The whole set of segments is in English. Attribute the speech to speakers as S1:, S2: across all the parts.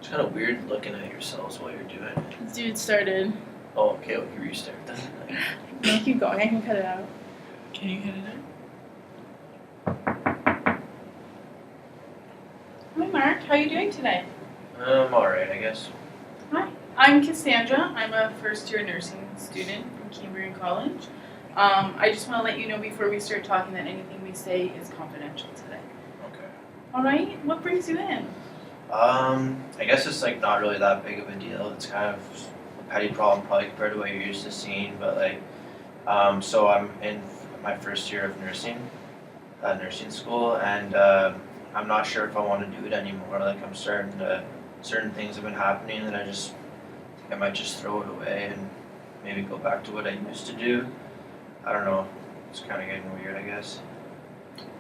S1: It's kind of weird looking at yourselves while you're doing it.
S2: This dude started.
S1: Oh, okay, we can restart then.
S2: No, keep going. I can cut it out.
S1: Can you hit it
S2: Hi, Mark. How are you doing today?
S1: in? Alright, I guess.
S2: Hi. I'm Cassandra. I'm a first-year nursing student from Cambrian College. I just want to let you know before we start talking that anything we say is confidential today.
S1: Okay.
S2: All right. What brings you in?
S1: I guess it's like not really that big of a deal. It's kind of a petty problem probably compared to what you're used to seeing, but like, so I'm in my first year of nursing school, and I'm not sure if I want to do it anymore. Like I'm starting to, certain things have been happening that I just think I might just throw it away and maybe go back to what I used to do. I don't know. It's kind of getting weird, I guess.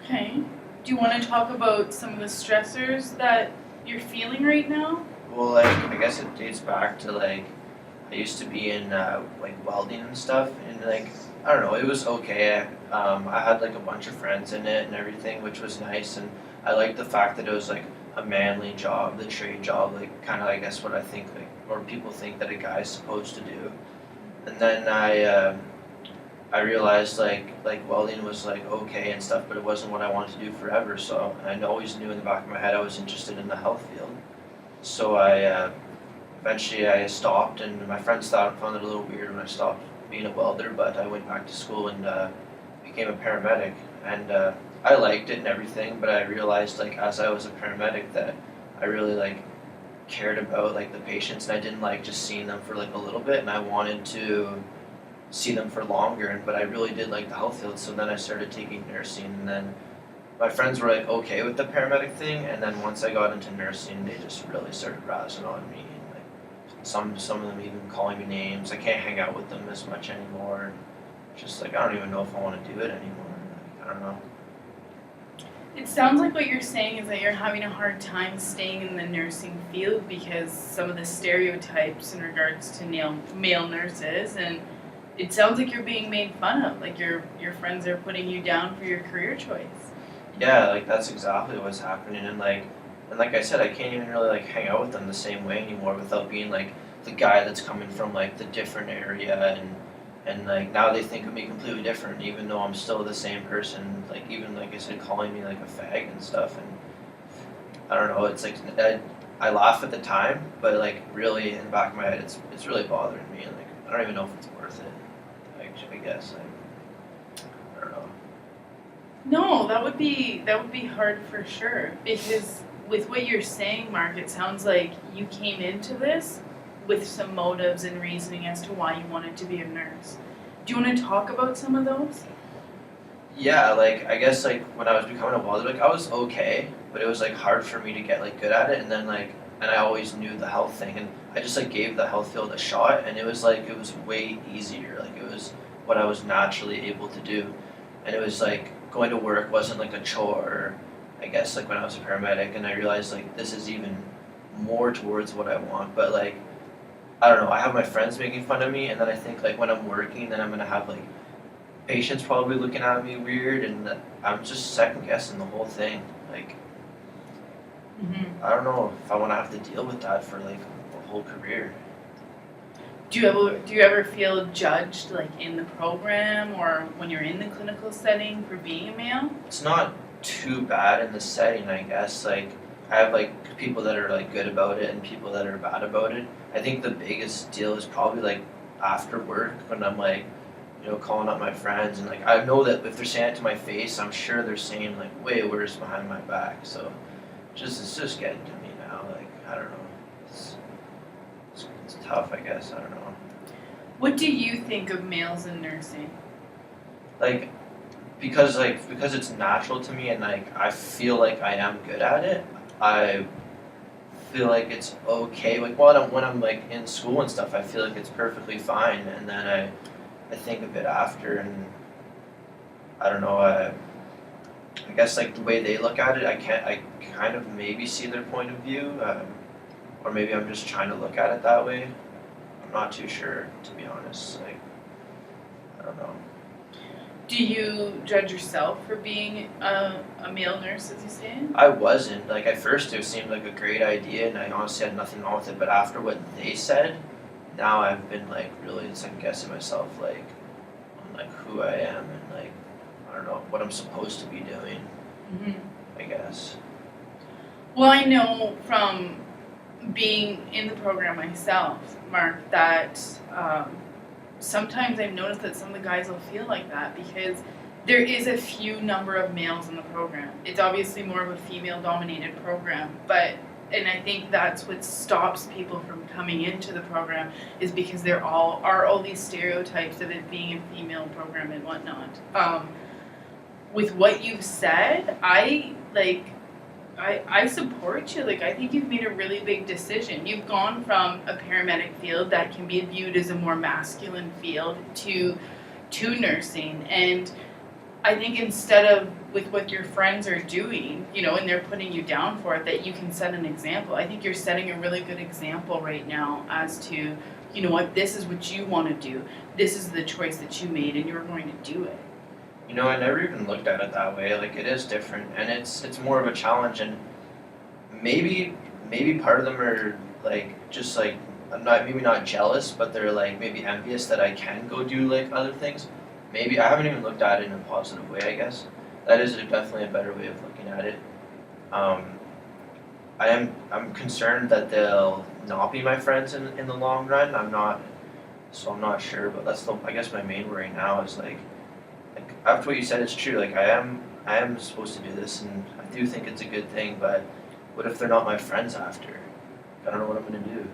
S2: Okay. Do you want to talk about some of the stressors that you're feeling right now?
S1: Well, like I guess it dates back to like I used to be in like welding and stuff, and like I don't know, it was okay. I had like a bunch of friends in it and everything, which was nice, and I liked the fact that it was like a manly job, the trade job, like kind of I guess what I think like or people think that a guy's supposed to do. And then I realized like welding was like okay and stuff, but it wasn't what I wanted to do forever. So and I always knew in the back of my head I was interested in the health field. So I eventually I stopped, and my friends found it a little weird when I stopped being a welder. But I went back to school and became a paramedic, and I liked it and everything. But I realized like as I was a paramedic that I really like cared about like the patients, and I didn't like just seeing them for like a little bit, and I wanted to see them for longer. But I really did like the health field, so then I started taking nursing, and then my friends were like okay with the paramedic thing, and then once I got into nursing, they just really started razzing on me. And like some of them even calling me names. I can't hang out with them as much anymore. And just like I don't even know if I want to do it anymore. Like, I don't know.
S2: It sounds like what you're saying is that you're having a hard time staying in the nursing field because some of the stereotypes in regards to male nurses, and it sounds like you're being made fun of, like your friends are putting you down for your career choice.
S1: Yeah, like that's exactly what's happening, and like I said, I can't even really like hang out with them the same way anymore without being like the guy that's coming from like the different area, and like now they think of me completely different, even though I'm still the same person. Like even like I said, calling me like a fag and stuff, and I don't know. It's like I laugh at the time, but like really in the back of my head, it's really bothering me, and like I don't even know if it's worth it. I guess I don't know.
S2: No, that would be hard for sure because with what you're saying, Mark, it sounds like you came into this with some motives and reasoning as to why you wanted to be a nurse. Do you want to talk about some of those?
S1: Yeah, like I guess like when I was becoming a welder, like I was okay, but it was like hard for me to get like good at it, and then like and I always knew the health thing, and I just like gave the health field a shot, and it was like it was way easier, like it was what I was naturally able to do, and it was like going to work wasn't like a chore, I guess like when I was a paramedic, and I realized like this is even more towards what I want, but like I don't know, I have my friends making fun of me, and then I think like when I'm working, then I'm gonna have like patients probably looking at me weird, and I'm just second guessing the whole thing. Like I don't know if I want to have to deal with that for like a whole career.
S2: Do you ever feel judged, like in the program or when you're in the clinical setting, for being a male?
S1: It's not too bad in the setting, I guess. Like I have like people that are like good about it and people that are bad about it. I think the biggest deal is probably like after work when I'm like calling up my friends, and like I know that if they're saying it to my face, I'm sure they're saying like way worse behind my back. So it's just getting to me now. Like I don't know. It's tough, I guess. I don't know.
S2: What do you think of males in nursing?
S1: Like because it's natural to me, and like I feel like I am good at it. I feel like it's okay. Like when I'm like in school and stuff, I feel like it's perfectly fine, and then I think of it after, and I don't know. I guess like the way they look at it, I kind of maybe see their point of view, or maybe I'm just trying to look at it that way. I'm not too sure, to be honest. Like I don't know.
S2: Do you judge yourself for being a male nurse, as you say?
S1: I wasn't. Like, at first it seemed like a great idea and I honestly had nothing wrong with it, but after what they said, now I've been like really second guessing myself, like, on like who I am and like, I don't know, what I'm supposed to be doing,
S2: Mm-hmm.
S1: I guess.
S2: Well, I know from being in the program myself, Mark, that sometimes I've noticed that some of the guys will feel like that because there is a few number of males in the program. It's obviously more of a female-dominated program, but and I think that's what stops people from coming into the program is because there are all these stereotypes of it being a female program and whatnot. With what you've said, I support you. Like, I think you've made a really big decision. You've gone from a paramedic field that can be viewed as a more masculine field to nursing. And I think instead of with what your friends are doing, and they're putting you down for it, that you can set an example. I think you're setting a really good example right now as to, this is what you want to do. This is the choice that you made and you're going to do it.
S1: I never even looked at it that way. Like, it is different, and it's more of a challenge. And maybe part of them are like just like I'm not maybe not jealous, but they're like maybe envious that I can go do like other things. Maybe I haven't even looked at it in a positive way. I guess that is definitely a better way of looking at it. I'm concerned that they'll not be my friends in the long run. I'm not sure, but that's I guess my main worry now is like after what you said, it's true. Like, I am supposed to do this, and I do think it's a good thing. But what if they're not my friends after? I don't know what I'm gonna do.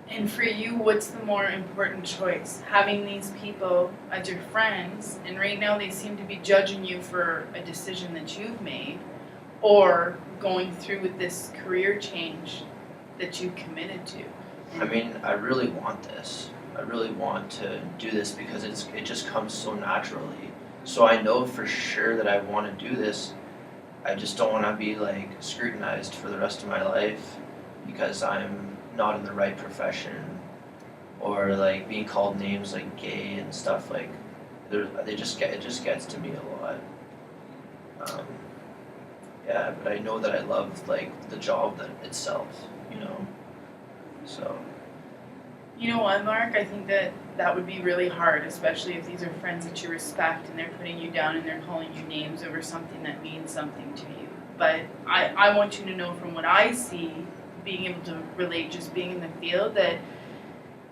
S2: And for you, what's the more important choice? Having these people as your friends, and right now they seem to be judging you for a decision that you've made, or going through with this career change that you've committed to?
S1: I mean, I really want this. I really want to do this because it just comes so naturally. So I know for sure that I want to do this. I just don't want to be like scrutinized for the rest of my life because I'm not in the right profession, or like being called names like gay and stuff. Like, it just gets to me a lot. Yeah, but I know that I love like the job itself, so.
S2: You know what, Mark? I think that would be really hard, especially if these are friends that you respect and they're putting you down and they're calling you names over something that means something to you. But I want you to know from what I see, being able to relate just being in the field, that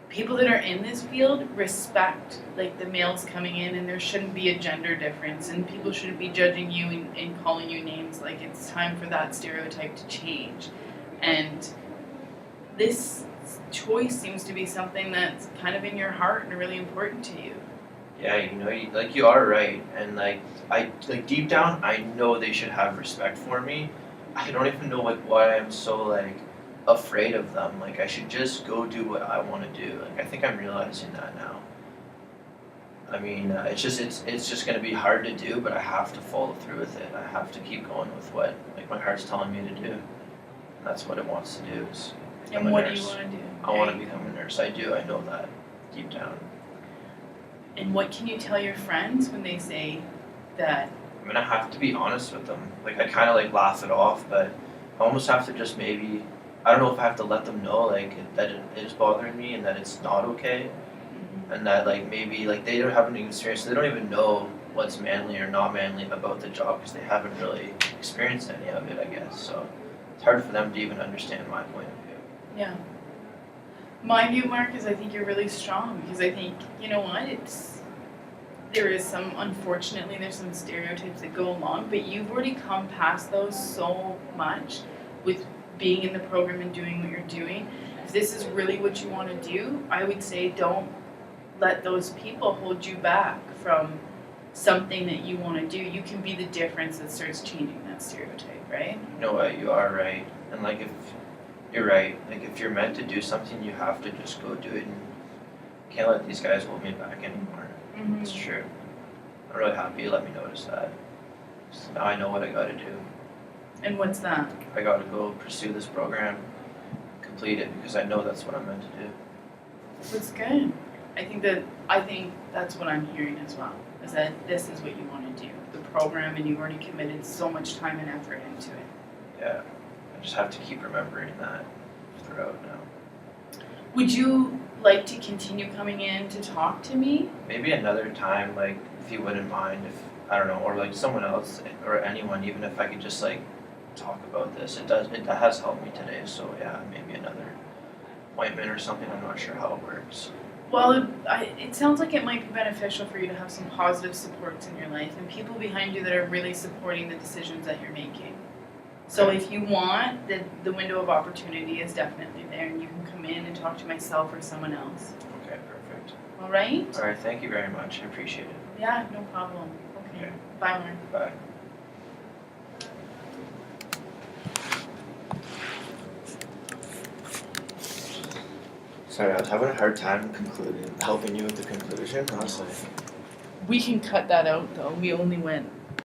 S2: people that are in this field respect like the males coming in, and there shouldn't be a gender difference, and people shouldn't be judging you and calling you names. Like, it's time for that stereotype to change. And this choice seems to be something that's kind of in your heart and really important to you.
S1: Yeah, you are right, and I deep down, I know they should have respect for me. I don't even know why I'm so like afraid of them. Like, I should just go do what I want to do. Like, I think I'm realizing that now. I mean, it's just gonna be hard to do, but I have to follow through with it. I have to keep going with what like my heart's telling me to do. And that's what it wants to do. Is become
S2: And
S1: a
S2: what
S1: nurse.
S2: do you want to do?
S1: I want to become a nurse. I do. I know that deep down.
S2: And what can you tell your friends when they say that?
S1: I'm gonna have to be honest with them. Like, I kind of like laugh it off, but I almost have to just maybe. I don't know if I have to let them know that it is bothering me and that it's not okay, and that like maybe like they don't have any experience. They don't even know what's manly or not manly about the job because they haven't really experienced any of it. I guess so. It's hard for them to even understand my point of view.
S2: Yeah. My view, Mark, is I think you're really strong because I think, you know what, unfortunately, there's some stereotypes that go along, but you've already come past those so much with being in the program and doing what you're doing. If this is really what you want to do, I would say don't let those people hold you back from something that you want to do. You can be the difference that starts changing that stereotype, right?
S1: You know what? You are right, and like if you're right, like if you're meant to do something, you have to just go do it, and can't let these guys hold me back anymore.
S2: Mm-hmm.
S1: It's true. I'm really happy you let me notice that. So now I know what I gotta do.
S2: And what's that?
S1: I gotta go pursue this program, complete it, because I know that's what I'm meant to do.
S2: That's good. I think that's what I'm hearing as well. is that this is what you want to do, the program, and you've already committed so much time and effort into it.
S1: Yeah, I just have to keep remembering that throughout now.
S2: Would you like to continue coming in to talk to me?
S1: Maybe another time, like, if you wouldn't mind, if, I don't know, or like someone else, or anyone, even if I could just like talk about this. It has helped me today, so yeah, maybe another appointment or something, I'm not sure how it works.
S2: Well, it sounds like it might be beneficial for you to have some positive supports in your life and people behind you that are really supporting the decisions that you're making. So if you want, the window of opportunity is definitely there, and you can come in and talk to myself or someone else.
S1: Okay, perfect.
S2: All right?
S1: Alright, thank you very much, I appreciate it.
S2: Yeah, no problem. Okay.
S1: Okay.
S2: Bye, Lauren.
S1: Bye. Sorry, I was having a hard time helping you with the conclusion, honestly.
S2: We can cut that out though. We only went